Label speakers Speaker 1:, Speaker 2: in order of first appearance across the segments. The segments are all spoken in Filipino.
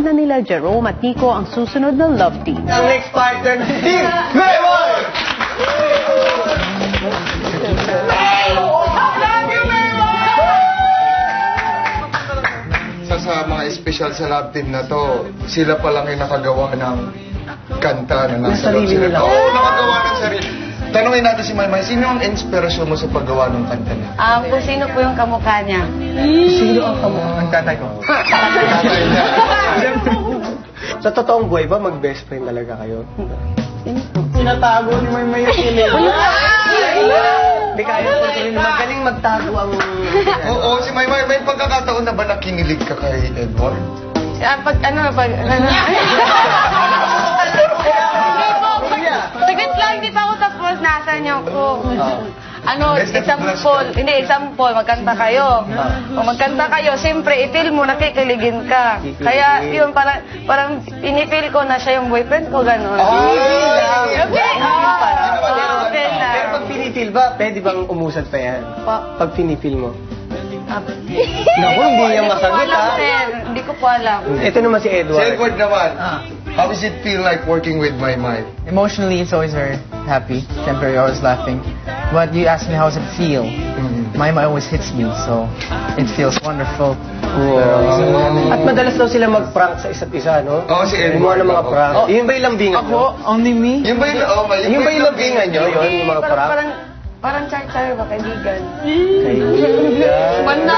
Speaker 1: Ipapanood na nila Jerome at Nico ang susunod na love team.
Speaker 2: Ang next partner, Team Mayward!
Speaker 3: Sa mga espesyal sa love team na to, sila pa lang yung nakagawa ng kanta na nasa loob sila. Oo, nakagawa ng sarili. Tanungin natin si Maymay, sino ang inspirasyon mo sa paggawa ng kanta niya?
Speaker 4: Kung sino po yung kamukha niya?
Speaker 2: Sino ang kamukha? Ang tatay ko.
Speaker 3: Tatay niya.
Speaker 2: Sa totoong buhay ba, mag-best friend talaga kayo?
Speaker 5: Tinatago ni Maymay yung kilig.
Speaker 2: Hindi kaya po rin. Magaling magtago ang...
Speaker 3: Oo, si Maymay, may pagkakataon na ba nakinilig ka kay Edward?
Speaker 4: Saglit lang, di pa ako tapos. Nasaan niyo ko? Example, magkanta kayo. Kung magkanta kayo, siyempre, i-feel mo, nakikiligin ka. Kaya, yun, parang pinipil ko na siya yung boyfriend ko, gano'n. Okay na.
Speaker 2: Pero pag pinipil ba, pwede bang umusad pa yan? Pag pinipil mo? Naku, hindi niya masagot, ha?
Speaker 4: Hindi ko po alam.
Speaker 2: Ito naman si Edward.
Speaker 3: Si Edward naman, how does it feel like working with Maymay?
Speaker 5: Emotionally, it's always very happy. Siyempre, you're always laughing. But you ask me how does it feel? Maymay always hits me, so it feels wonderful.
Speaker 2: At madalas daw sila mag-prank sa isa't isa, no?
Speaker 3: Oo, si Edward.
Speaker 2: Gumawa ng mga prank. Yun ba yung lambingan nyo?
Speaker 5: Only me?
Speaker 3: Yung ba yung
Speaker 2: lambingan nyo? Yun, yung mga prank?
Speaker 4: Parang char-char ba, kaibigan?
Speaker 2: Kaibigan.
Speaker 4: Banda!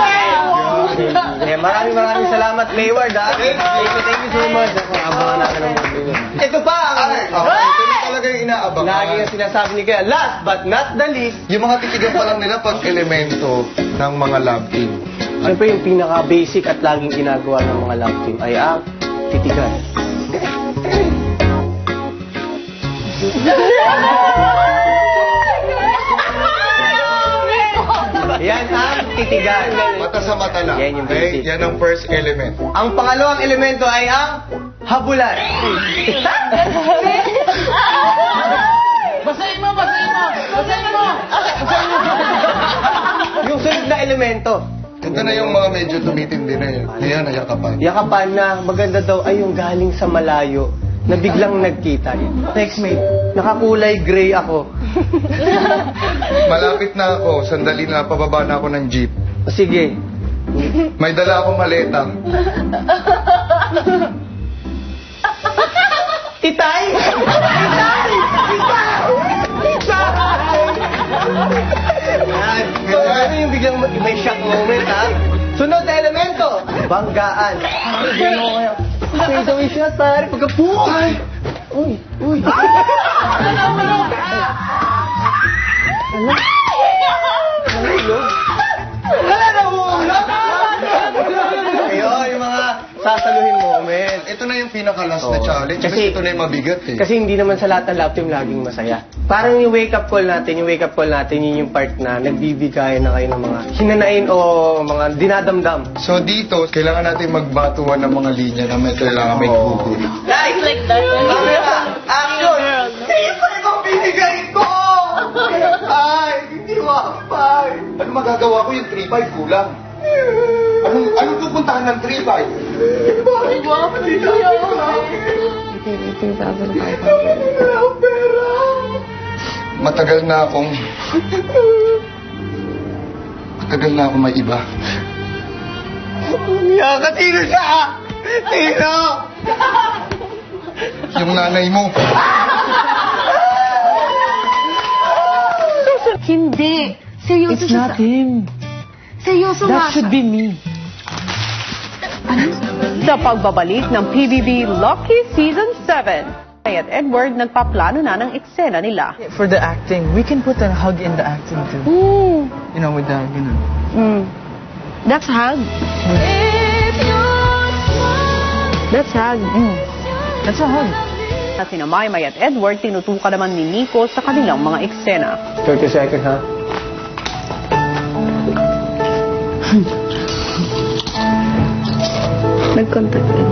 Speaker 2: Maraming salamat, Mayward, ha? Thank you so much. Abangan natin ang mga. Ito pa!
Speaker 3: Ito na talaga yung inaabangan.
Speaker 2: Lagi yung sinasabi ni Kaya, last but not the least,
Speaker 3: yung mga titigan pa lang nila pag elemento ng mga love team.
Speaker 2: siyempre yung pinaka-basic at laging ginagawa ng mga love team ay ang titigan. Yan ang titigan.
Speaker 3: Mata sa mata lang.
Speaker 2: Yan yung
Speaker 3: Okay?
Speaker 2: basic.
Speaker 3: Yan ang first element.
Speaker 2: Ang pangalawang elemento ay ang habulan.
Speaker 5: Basahin mo! Basahin mo! Basahin mo!
Speaker 2: Yung sunod na elemento.
Speaker 3: Ito na yung mga medyo tumitindi na yun. Ayan, nayakapan.
Speaker 2: Yakapan na maganda daw ay yung galing sa malayo na biglang nagkita. Next mate, nakakulay gray ako.
Speaker 3: Malapit na ako. Sandali na, pababa na ako ng jeep.
Speaker 2: Sige.
Speaker 3: May dala akong maleta.
Speaker 2: Itay! Itay! Yan. So, ano yung biglang may shock moment, ha? Sunod na elemento, banggaan. Okay, so may shot, pare. Pagka-puhay! Uy! Uy! Wala na hulog! Ayun, yung mga sasaluhin moment.
Speaker 3: Ito na yung pinaka-last na challenge. Kasi ito na yung mabigat eh.
Speaker 2: Kasi hindi naman sa lahat ng love team laging masaya. Parang yung wake-up call natin, yun yung part na nagbibigay na kayo ng mga hinanain o mga dinadamdam.
Speaker 3: So dito, kailangan natin magbatuan ng mga linya na may kailangan may gugulo.
Speaker 2: Guys! Like that. Camera! Action! Ito yung binigay ko! Ay, hindi wapay.
Speaker 3: Ano magagawa ko yung 3-5 kulang? Anong pupuntahan ng 3-5? Matagal na akong may iba.
Speaker 2: Yaka, sino siya? Sino?
Speaker 3: Yung nanay mo.
Speaker 4: Hindi. Seryoso
Speaker 5: It's not him.
Speaker 4: Seryoso
Speaker 5: That should be me.
Speaker 1: Sa pagbabalik ng PBB Lucky Season 7, at Edward nagpaplano na ng eksena nila.
Speaker 5: For the acting, we can put a hug in the acting too. You know, with the, you know.
Speaker 4: That's hug. That's hug.
Speaker 5: That's a hug.
Speaker 1: At sina Maymay at Edward tinutukan naman ni Nico sa kanilang mga eksena.
Speaker 2: 30 seconds, ha?
Speaker 4: Nag-contact din.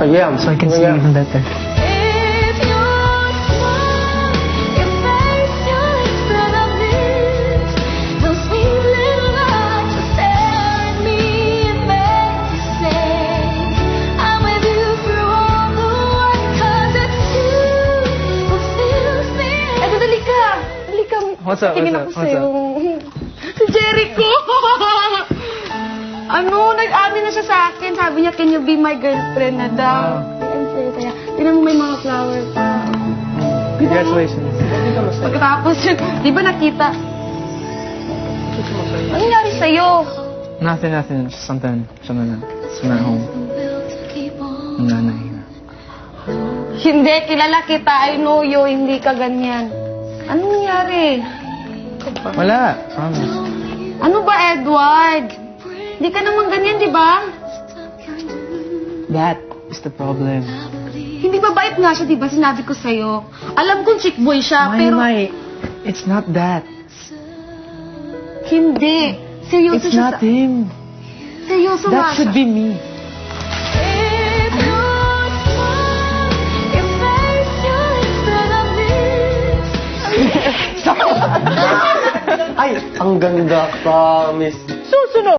Speaker 2: Ayan.
Speaker 5: So I can see you even better. What's up?
Speaker 4: Tingin ako sa'yo. Si Jericho! Nag-amin na siya sa akin. Sabi niya, can you be my girlfriend na daw? I'm sure kaya. Tingnan mo may mga flower pa.
Speaker 5: Congratulations.
Speaker 4: Pagkatapos yun, di ba nakita? Ano nangyari sa'yo?
Speaker 5: Nothing. Just something at home. Nanay.
Speaker 4: Hindi, kilala kita. I know you. Hindi ka ganyan. Ano nangyari?
Speaker 5: Wala. Promise.
Speaker 4: Ano ba, Edward? Hindi ka naman ganyan, di ba?
Speaker 5: That is the problem.
Speaker 4: Hindi ba bait nga siya, di ba? Sinabi ko sa'yo. Alam kong chick boy siya, pero...
Speaker 5: It's not that.
Speaker 4: Hindi. Seryoso
Speaker 5: It's
Speaker 4: siya
Speaker 5: not him.
Speaker 4: Seryoso nga
Speaker 5: That should
Speaker 4: siya.
Speaker 5: be me.
Speaker 2: Ay, ang ganda, promise.